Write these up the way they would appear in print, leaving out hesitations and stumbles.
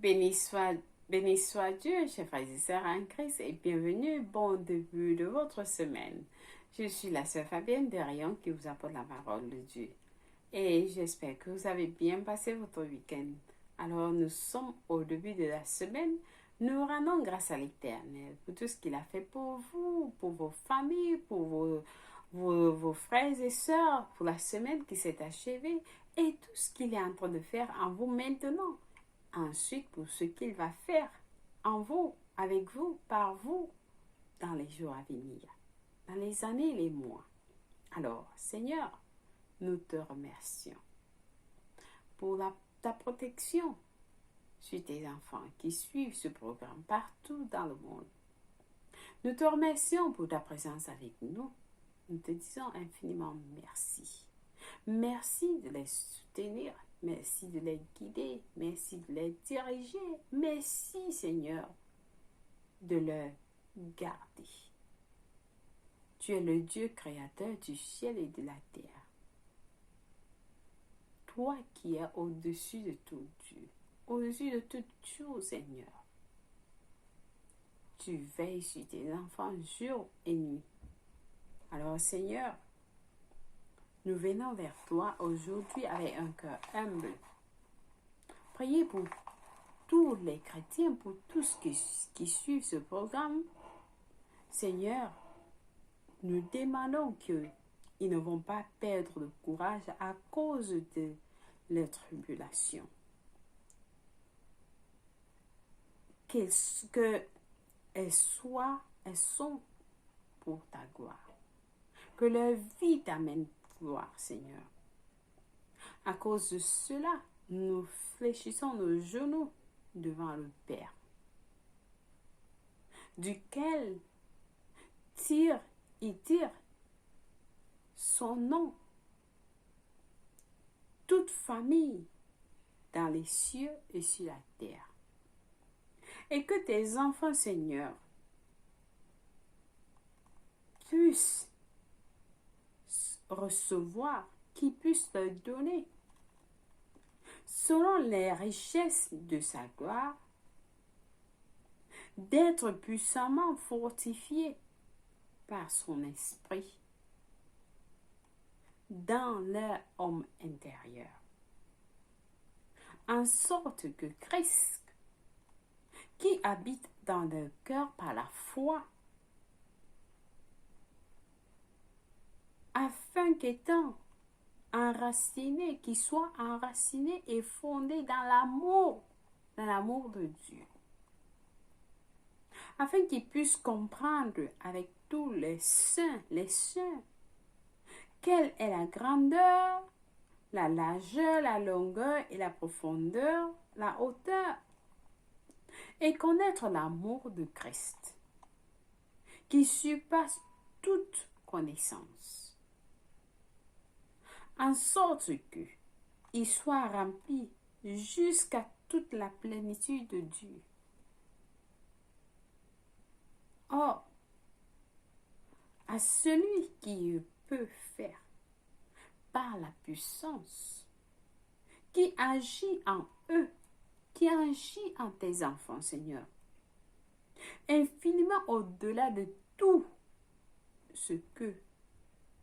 Béni soit, béni soit Dieu, chers frères et sœurs en Christ, et bienvenue, bon début de votre semaine. Je suis la sœur Fabienne de Rayon qui vous apporte la parole de Dieu. Et j'espère que vous avez bien passé votre week-end. Alors, nous sommes au début de la semaine. Nous rendons grâce à l'Éternel pour tout ce qu'il a fait pour vous, pour vos familles, pour vos frères et sœurs, pour la semaine qui s'est achevée et tout ce qu'il est en train de faire en vous maintenant. Ensuite, pour ce qu'il va faire en vous, avec vous, par vous, dans les jours à venir, dans les années et les mois. Alors, Seigneur, nous te remercions pour ta protection sur tes enfants qui suivent ce programme partout dans le monde. Nous te remercions pour ta présence avec nous. Nous te disons infiniment merci. Merci de les soutenir. Merci de les guider. Merci de les diriger. Merci, Seigneur, de les garder. Tu es le Dieu créateur du ciel et de la terre. Toi qui es au-dessus de tout Dieu, au-dessus de toute chose, Seigneur. Tu veilles sur tes enfants jour et nuit. Alors, Seigneur, nous venons vers toi aujourd'hui avec un cœur humble. Priez pour tous les chrétiens, pour tous qui suivent ce programme. Seigneur, nous demandons qu'ils ne vont pas perdre le courage à cause de leurs tribulations. Qu'elles sont pour ta gloire. Que leur vie t'amène gloire, Seigneur. À cause de cela, nous fléchissons nos genoux devant le Père, duquel il tire son nom, toute famille dans les cieux et sur la terre. Et que tes enfants, Seigneur, puissent recevoir, qu'ils puissent leur donner, selon les richesses de sa gloire, d'être puissamment fortifiés par son esprit dans leur homme intérieur, en sorte que Christ, qui habite dans leur cœur par la foi, afin qu'étant enraciné, qu'il soit enraciné et fondé dans l'amour de Dieu, afin qu'il puisse comprendre avec tous les saints, quelle est la grandeur, la largeur, la longueur et la profondeur, la hauteur, et connaître l'amour de Christ, qui surpasse toute connaissance, en sorte qu'il soit rempli jusqu'à toute la plénitude de Dieu. Or, à celui qui peut faire par la puissance qui agit en eux, qui agit en tes enfants, Seigneur, infiniment au-delà de tout ce que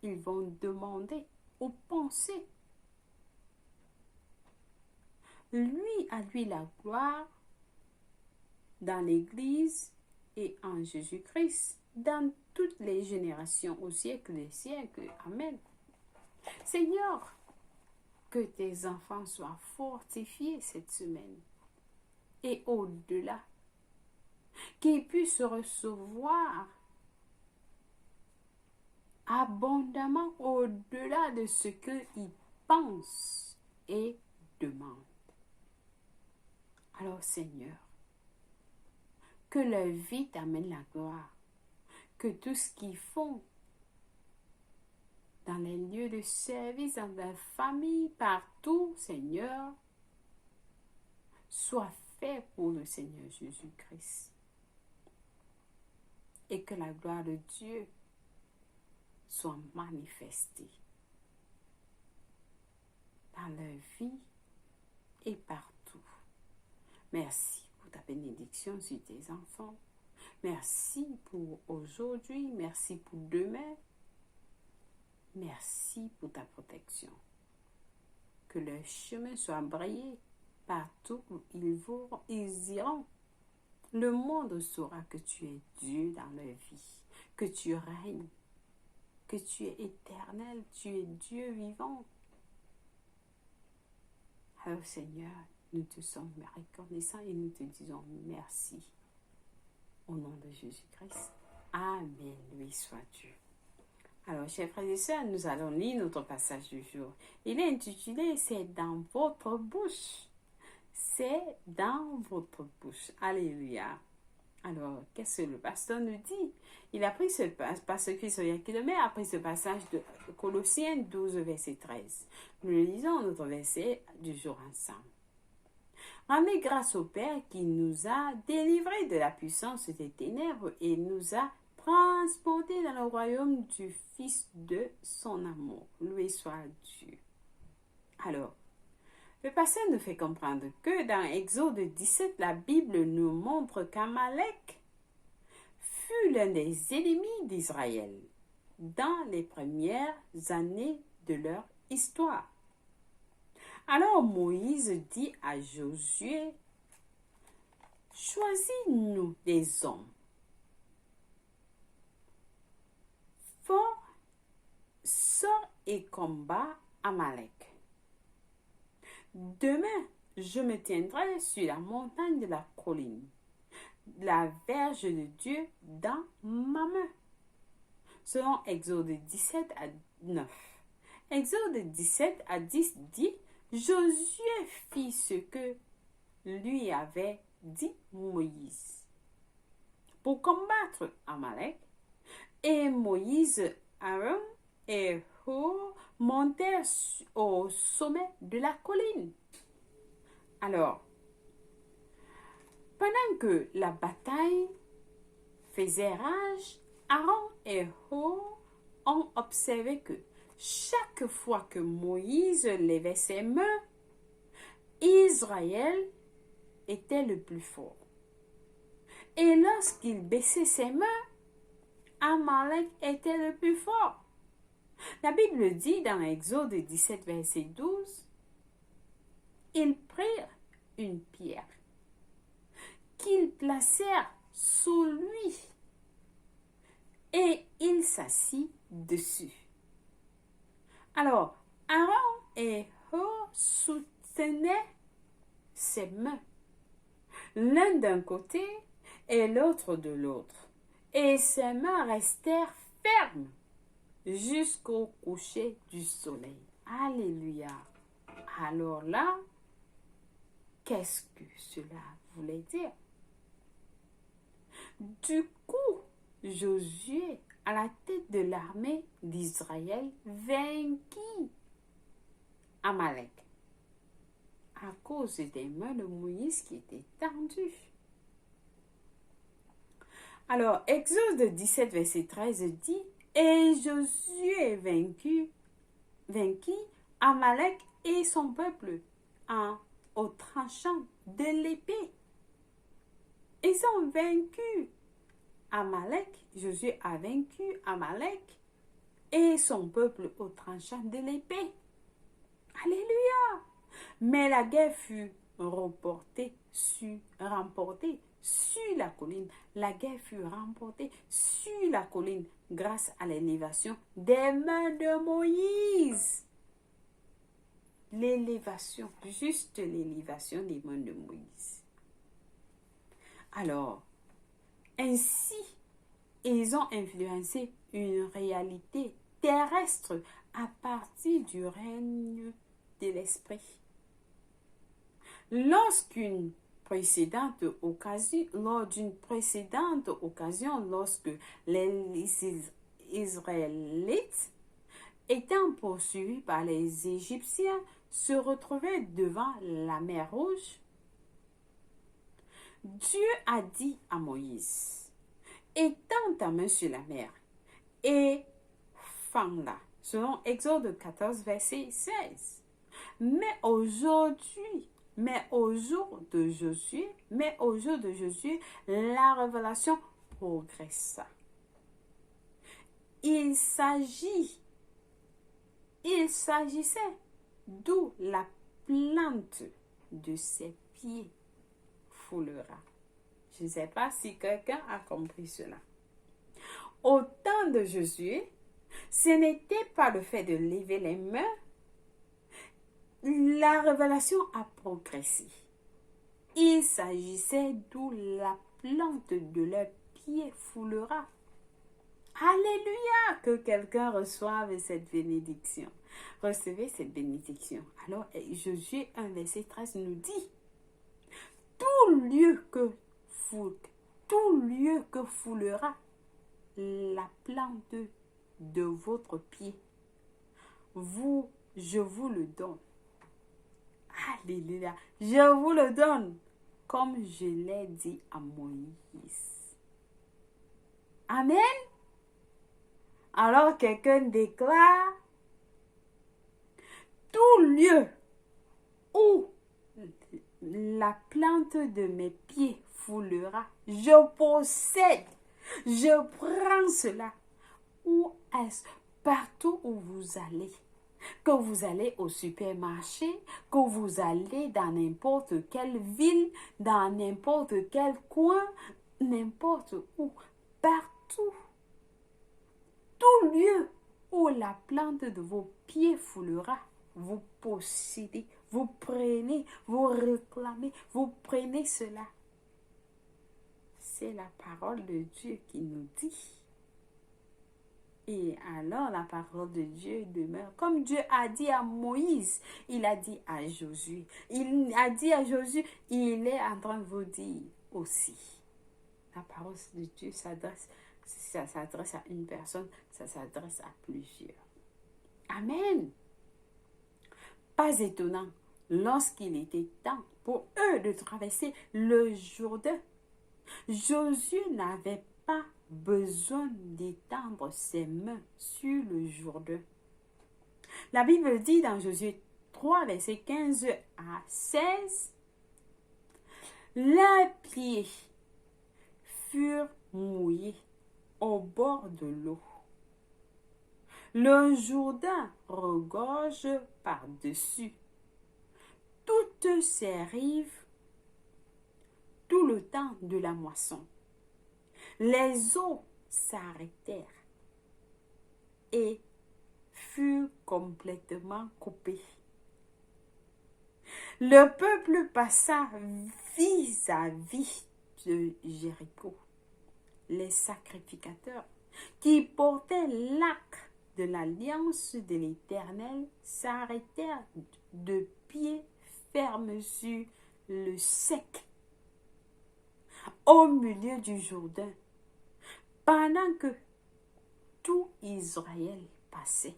ils vont demander ou penser. À lui la gloire dans l'Église et en Jésus-Christ, dans toutes les générations, au siècle des siècles. Amen. Seigneur, que tes enfants soient fortifiés cette semaine et au-delà, qu'ils puissent recevoir abondamment au-delà de ce qu'ils pensent et demandent. Alors, Seigneur, que leur vie t'amène la gloire, que tout ce qu'ils font dans les lieux de service, dans la famille, partout, Seigneur, soit fait pour le Seigneur Jésus-Christ. Et que la gloire de Dieu soit manifestée dans leur vie et partout. Merci pour ta bénédiction sur tes enfants. Merci pour aujourd'hui. Merci pour demain. Merci pour ta protection. Que leur chemin soit brillé partout où ils iront. Le monde saura que tu es Dieu dans leur vie, que tu règnes, que tu es éternel, tu es Dieu vivant. Alors Seigneur, nous te sommes reconnaissants et nous te disons merci. Au nom de Jésus-Christ. Amen. Loué soit Dieu. Alors, chers frères et sœurs, nous allons lire notre passage du jour. Il est intitulé « C'est dans votre bouche ». C'est dans votre bouche. Alléluia. Alors, qu'est-ce que le pasteur nous dit? Il a pris ce passage, a pris ce passage de Colossiens 12, verset 13. Nous lisons notre verset du jour ensemble. Rendez grâce au Père qui nous a délivrés de la puissance des ténèbres et nous a transportés dans le royaume du Fils de son amour. Loué soit Dieu. Alors, le passage nous fait comprendre que dans Exode 17, la Bible nous montre qu'Amalek fut l'un des ennemis d'Israël dans les premières années de leur histoire. Alors Moïse dit à Josué, « Choisis-nous des hommes forts, sors et combat Amalek. Demain, je me tiendrai sur la montagne de la colline, la verge de Dieu dans ma main. » Selon Exode 17 à 9. Exode 17 à 10 dit, Josué fit ce que lui avait dit Moïse pour combattre Amalek, et Moïse, Aaron et Hur montèrent au sommet de la colline. Alors, pendant que la bataille faisait rage, Aaron et Hur ont observé que chaque fois que Moïse levait ses mains, Israël était le plus fort. Et lorsqu'il baissait ses mains, Amalek était le plus fort. La Bible dit dans Exode 17, verset 12, ils prirent une pierre qu'ils placèrent sous lui et il s'assit dessus. Alors, Aaron et Hur soutenaient ses mains, l'un d'un côté et l'autre de l'autre, et ses mains restèrent fermes jusqu'au coucher du soleil. Alléluia. Alors là, qu'est-ce que cela voulait dire? Du coup, Josué, à la tête de l'armée d'Israël, vainquit Amalek à cause des mains de Moïse qui étaient tendues. Alors, Exode 17, verset 13 dit, et Josué vainquit Amalek et son peuple au tranchant de l'épée. Ils ont vaincu Amalek, Josué a vaincu Amalek et son peuple au tranchant de l'épée. Alléluia! Mais la guerre fut remportée sur la colline. La guerre fut remportée sur la colline grâce à l'élévation des mains de Moïse. L'élévation, juste l'élévation des mains de Moïse. Alors, ainsi, ils ont influencé une réalité terrestre à partir du règne de l'esprit. Lors d'une précédente occasion, lorsque les Israélites, étant poursuivis par les Égyptiens, se retrouvaient devant la mer Rouge, Dieu a dit à Moïse, « Étends ta main sur la mer et fends-la. » Selon Exode 14, verset 16. Mais aujourd'hui, Mais au jour de Josué, la révélation progressa. Il s'agissait d'où la plante de ses pieds foulera. Je ne sais pas si quelqu'un a compris cela. Au temps de Josué, ce n'était pas le fait de lever les mains. La révélation a progressé. Il s'agissait d'où la plante de leurs pieds foulera. Alléluia! Que quelqu'un reçoive cette bénédiction. Recevez cette bénédiction. Alors, Josué 1, verset 13 nous dit, tout lieu que foulera la plante de votre pied, je vous le donne. Alléluia. Je vous le donne, comme je l'ai dit à Moïse. Amen. Alors quelqu'un déclare, tout lieu où la plante de mes pieds foulera, je possède, je prends cela. Où est-ce? Partout où vous allez. Que vous allez au supermarché, que vous allez dans n'importe quelle ville, dans n'importe quel coin, n'importe où, partout. Tout lieu où la plante de vos pieds foulera, vous possédez, vous prenez, vous réclamez, vous prenez cela. C'est la parole de Dieu qui nous dit. Et alors la parole de Dieu demeure. Comme Dieu a dit à Moïse, il a dit à Josué. Il a dit à Josué, il est en train de vous dire aussi. La parole de Dieu s'adresse, ça s'adresse à une personne, ça s'adresse à plusieurs. Amen. Pas étonnant, lorsqu'il était temps pour eux de traverser le Jourdain, Josué n'avait pas besoin d'étendre ses mains sur le Jourdain. La Bible dit dans Josué 3, versets 15 à 16, leurs pieds furent mouillés au bord de l'eau. Le Jourdain regorge par-dessus toutes ses rives tout le temps de la moisson. Les eaux s'arrêtèrent et furent complètement coupées. Le peuple passa vis-à-vis de Jéricho. Les sacrificateurs qui portaient l'arc de l'alliance de l'Éternel s'arrêtèrent de pied ferme sur le sec, au milieu du Jourdain, pendant que tout Israël passait.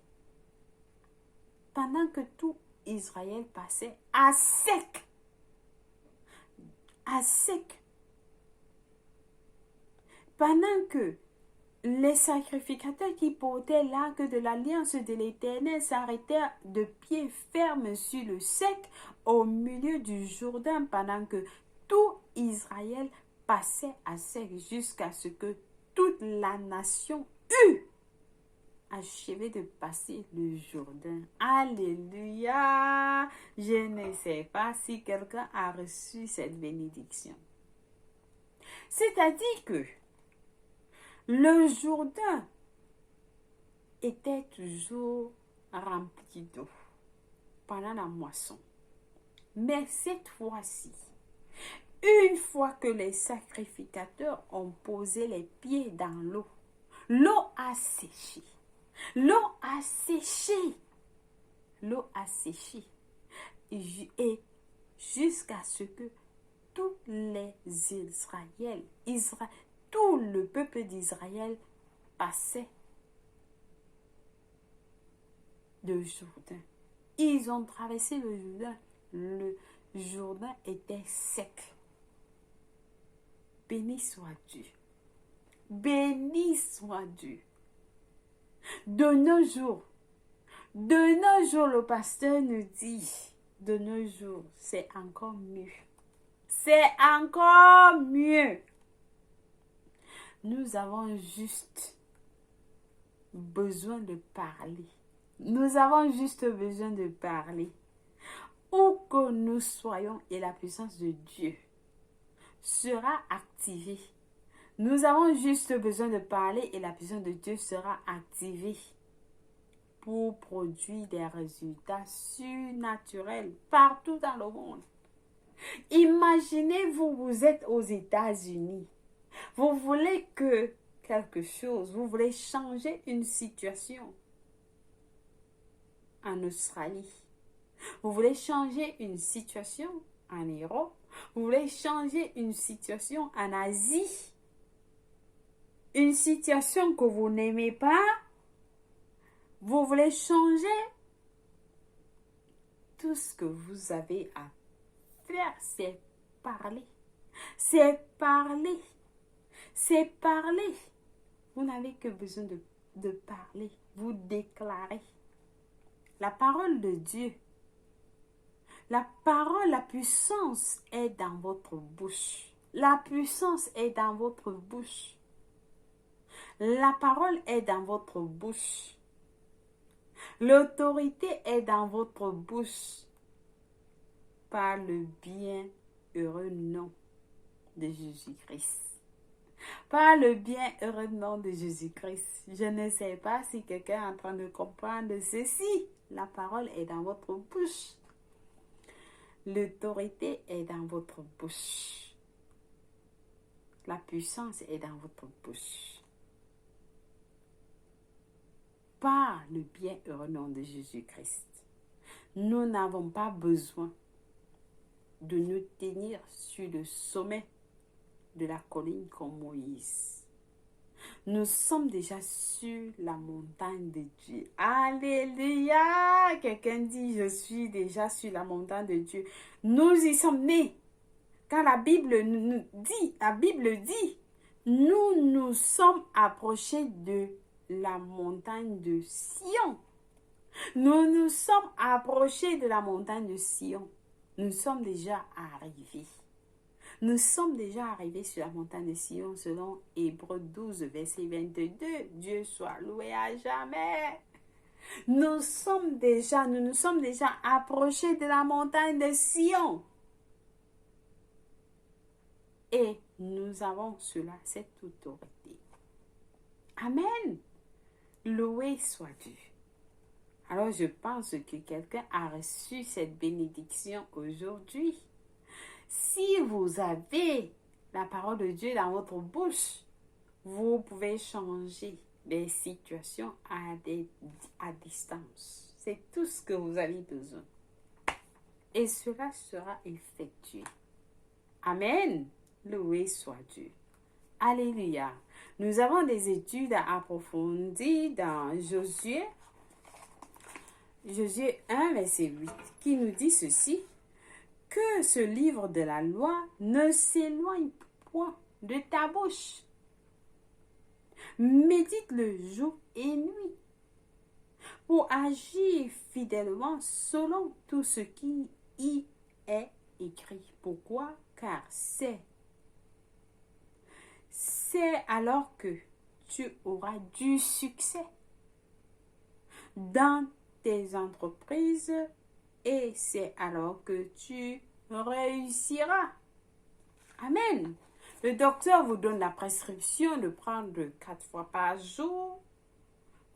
Pendant que tout Israël passait à sec. À sec. Pendant que les sacrificateurs qui portaient l'arc de l'alliance de l'Éternel s'arrêtèrent de pied ferme sur le sec au milieu du Jourdain, pendant que tout Israël passait à sec jusqu'à ce que toute la nation eût achevé de passer le Jourdain. Alléluia! Je ne sais pas si quelqu'un a reçu cette bénédiction. C'est-à-dire que le Jourdain était toujours rempli d'eau pendant la moisson. Mais cette fois-ci, une fois que les sacrificateurs ont posé les pieds dans l'eau, l'eau a séché. L'eau a séché. L'eau a séché. Et jusqu'à ce que tous les Israéliens, tout le peuple d'Israël passait le Jourdain. Ils ont traversé le Jourdain. Le Jourdain était sec. Béni soit Dieu. Béni soit Dieu. De nos jours, le pasteur nous dit, de nos jours, c'est encore mieux. C'est encore mieux. Nous avons juste besoin de parler. Nous avons juste besoin de parler. Où que nous soyons et la puissance de Dieu sera activée. Nous avons juste besoin de parler et la puissance de Dieu sera activée pour produire des résultats surnaturels partout dans le monde. Imaginez-vous, vous êtes aux États-Unis. Vous voulez que quelque chose, vous voulez changer une situation en Australie. Vous voulez changer une situation en Europe. Vous voulez changer une situation en Asie. Une situation que vous n'aimez pas. Vous voulez changer. Tout ce que vous avez à faire, c'est parler. C'est parler. C'est parler. Vous n'avez que besoin de parler. Vous déclarez. La parole de Dieu. La parole, la puissance est dans votre bouche. La puissance est dans votre bouche. La parole est dans votre bouche. L'autorité est dans votre bouche. Par le bienheureux nom de Jésus-Christ. Par le bienheureux nom de Jésus-Christ. Je ne sais pas si quelqu'un est en train de comprendre ceci. La parole est dans votre bouche. L'autorité est dans votre bouche. La puissance est dans votre bouche. Par le bienheureux nom de Jésus-Christ. Nous n'avons pas besoin de nous tenir sur le sommet de la colline comme Moïse. Nous sommes déjà sur la montagne de Dieu. Alléluia! Quelqu'un dit, je suis déjà sur la montagne de Dieu. Nous y sommes nés. Car la Bible dit, nous nous sommes approchés de la montagne de Sion. Nous nous sommes approchés de la montagne de Sion. Nous sommes déjà arrivés. Nous sommes déjà arrivés sur la montagne de Sion selon Hébreux 12, verset 22. Dieu soit loué à jamais. Nous nous sommes déjà approchés de la montagne de Sion. Et nous avons cela, cette autorité. Amen. Loué soit Dieu. Alors je pense que quelqu'un a reçu cette bénédiction aujourd'hui. Si vous avez la parole de Dieu dans votre bouche, vous pouvez changer des situations à distance. C'est tout ce que vous avez besoin. Et cela sera effectué. Amen. Loué soit Dieu. Alléluia. Nous avons des études approfondies dans Josué 1, verset 8, qui nous dit ceci. Que ce livre de la loi ne s'éloigne point de ta bouche. Médite-le jour et nuit pour agir fidèlement selon tout ce qui y est écrit. Pourquoi? Car c'est alors que tu auras du succès dans tes entreprises et c'est alors que tu réussiras. Amen. Le docteur vous donne la prescription de prendre 4 fois par jour.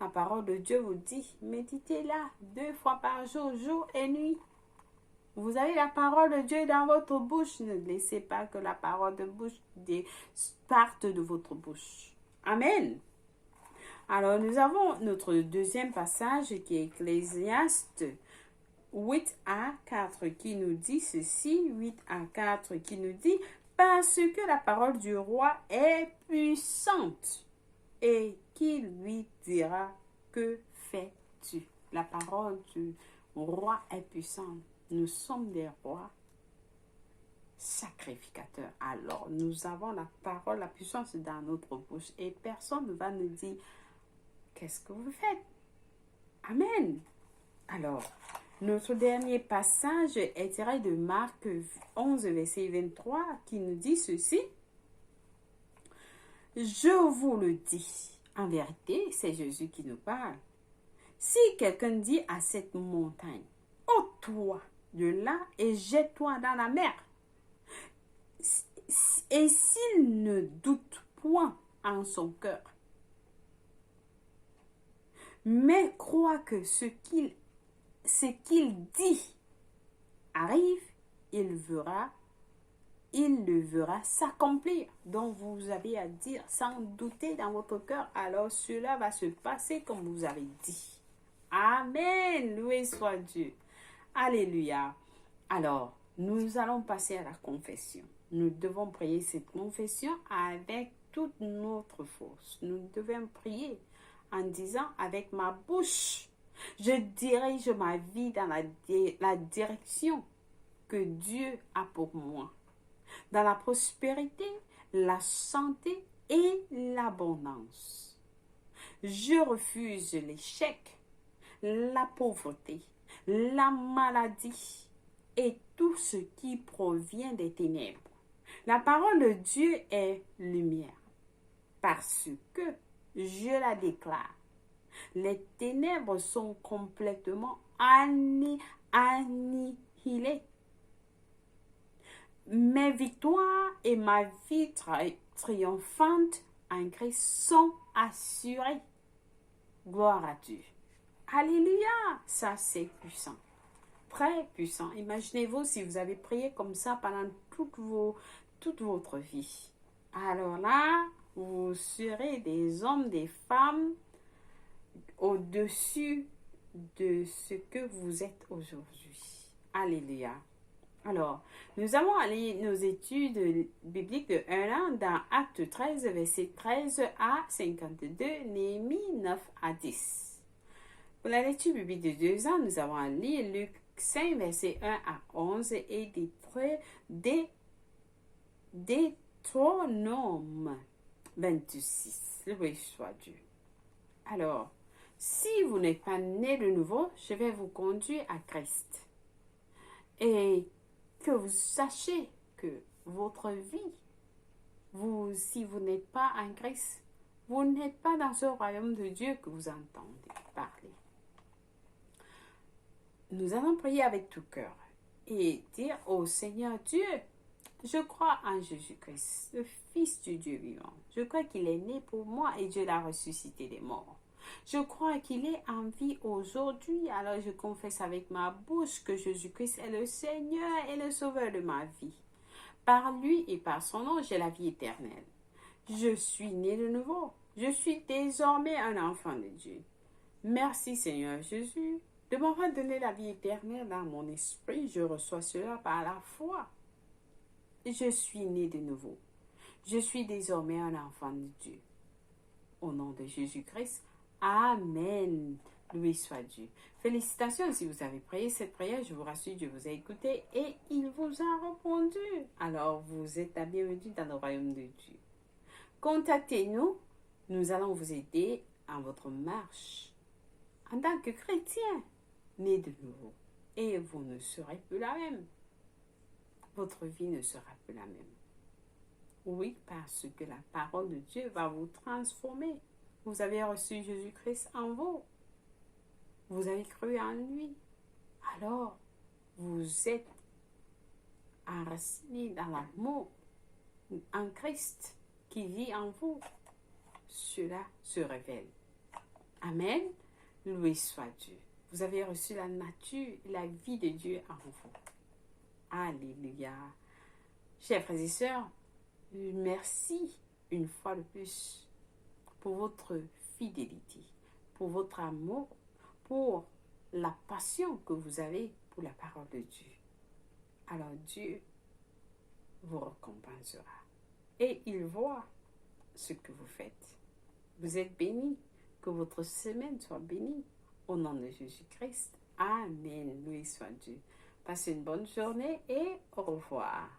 La parole de Dieu vous dit, méditez-la 2 fois par jour, jour et nuit. Vous avez la parole de Dieu dans votre bouche. Ne laissez pas que la parole de bouche parte de votre bouche. Amen. Alors, nous avons notre deuxième passage qui est Ecclésiaste 8 à 4 qui nous dit ceci. 8 à 4 qui nous dit « Parce que la parole du roi est puissante et qui lui dira que fais-tu » La parole du roi est puissante. Nous sommes des rois sacrificateurs. Alors, nous avons la parole, la puissance dans notre bouche et personne ne va nous dire qu'est-ce que vous faites. Amen. Alors, Notre dernier passage est tiré de Marc 11, verset 23, qui nous dit ceci. Je vous le dis, en vérité, c'est Jésus qui nous parle. Si quelqu'un dit à cette montagne, ôte-toi de là et jette-toi dans la mer, et s'il ne doute point en son cœur, mais croit que ce qu'il dit arrive, il le verra s'accomplir. Donc vous avez à dire sans douter dans votre cœur, alors cela va se passer comme vous avez dit. Amen, loué soit Dieu. Alléluia. Alors, nous allons passer à la confession. Nous devons prier cette confession avec toute notre force. Nous devons prier en disant avec ma bouche, je dirige ma vie dans la direction que Dieu a pour moi. Dans la prospérité, la santé et l'abondance. Je refuse l'échec, la pauvreté, la maladie et tout ce qui provient des ténèbres. La parole de Dieu est lumière parce que je la déclare. Les ténèbres sont complètement annihilées. Mes victoires et ma vie triomphante en Christ sont assurées. Gloire à Dieu. Alléluia, ça c'est puissant, très puissant. Imaginez-vous si vous avez prié comme ça pendant toute votre vie. Alors là, vous serez des hommes, des femmes au-dessus de ce que vous êtes aujourd'hui. Alléluia. Alors, nous allons aller nos études bibliques de 1 an dans Acte 13, verset 13 à 52, Néhémie 9 à 10. Pour la lecture biblique de 2 ans, nous avons à lire Luc 5, verset 1 à 11 et Deutéronome 26. Loué soit Dieu. Alors, si vous n'êtes pas né de nouveau, je vais vous conduire à Christ. Et que vous sachiez que votre vie, si vous n'êtes pas en Christ, vous n'êtes pas dans ce royaume de Dieu que vous entendez parler. Nous allons prier avec tout cœur et dire au Seigneur Dieu, je crois en Jésus-Christ, le Fils du Dieu vivant. Je crois qu'il est né pour moi et Dieu l'a ressuscité des morts. Je crois qu'il est en vie aujourd'hui, alors je confesse avec ma bouche que Jésus-Christ est le Seigneur et le Sauveur de ma vie. Par lui et par son nom, j'ai la vie éternelle. Je suis né de nouveau. Je suis désormais un enfant de Dieu. Merci Seigneur Jésus de m'avoir donné la vie éternelle dans mon esprit. Je reçois cela par la foi. Je suis né de nouveau. Je suis désormais un enfant de Dieu. Au nom de Jésus-Christ, Amen. Loué soit Dieu. Félicitations si vous avez prié cette prière. Je vous rassure, Dieu vous a écouté et il vous a répondu. Alors, vous êtes la bienvenue dans le royaume de Dieu. Contactez-nous. Nous allons vous aider en votre marche en tant que chrétien né de nouveau. Et vous ne serez plus la même. Votre vie ne sera plus la même. Oui, parce que la parole de Dieu va vous transformer. Vous avez reçu Jésus-Christ en vous. Vous avez cru en lui. Alors, vous êtes enraciné dans l'amour en Christ qui vit en vous. Cela se révèle. Amen. Loué soit Dieu. Vous avez reçu la nature, la vie de Dieu en vous. Alléluia. Chers frères et sœurs, merci une fois de plus pour votre fidélité, pour votre amour, pour la passion que vous avez pour la parole de Dieu. Alors Dieu vous récompensera et il voit ce que vous faites. Vous êtes bénis, que votre semaine soit bénie. Au nom de Jésus-Christ, Amen. Loué soit Dieu. Passez une bonne journée et au revoir.